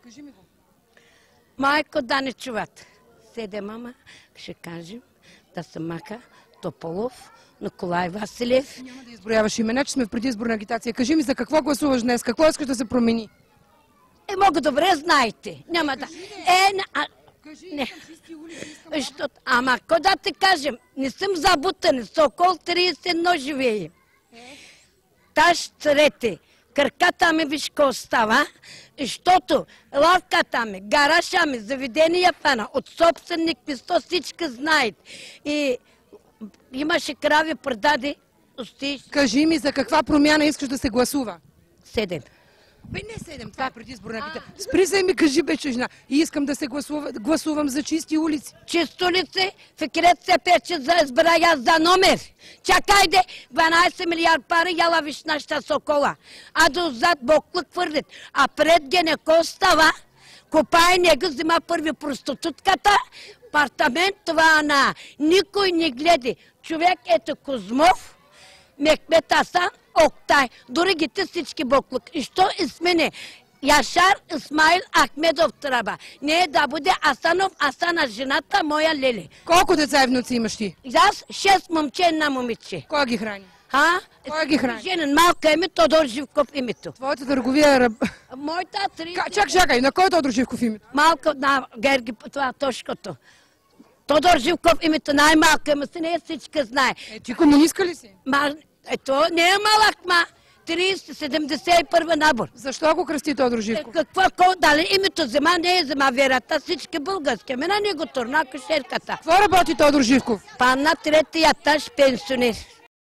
Кажи ми го. Майко, да не чуват. Седе мама, ще кажем да се мака Тополов, Николай Василев. Няма да изброяваш имена, че сме в предизборна агитация. Кажи ми за какво гласуваш днес, какво искаш да се промени? Много добре знаете. Няма да... Не. Ама, какво да ти кажем? Не съм забутан, с около 31 живее. Таш трети. Краката ми виж какво става, защото лавката ми, гараша ми, заведения фана, от собственик ми, то всички знаят. И имаше крави, продаде, остиш. Кажи ми за каква промяна искаш да се гласува? 7. Бе, не 7, това е предизборна агитация. Спри се и ми кажи, бе, чужна. И искам да се гласувам за чисти улици. Чисто лице, Фикрет се пече за избрая за номер. Чакайде, 12 милиард пари, яла виж нашата Сокола. А дозад боклък хвърлят. А пред Генеко става, копай него, взима първи проститутката, апартамент това на никой не гледа. Човек ето Козмов, Мехмет Асан, Октай, дори ги те всички боклук. И що измене? Яшар Исмаил Ахмедов трябва. Не да буде Асанов, Асана жената моя Лели. Колко деца и внуци имаш ти? Аз 6 момче и една момиче. Кой ги храни? Кой ги храни? Женен, малка име, Тодор Живков името. Твоята търговия... Моята 3... Чакай, на кой Тодор Живков името? Малка, на Герги, това точкото. Тодор Живков името най-малка име, си не всички знае. Ти комунистка ли си? Ето, не е малък, ма. 30-71 набор. Защо го кръсти Тодор Живков? Какво, дали името взема, не е взема верата, всички български. Мена не го турна кошерката. Какво работи Тодор Живков? Пан на третия етаж пенсионер.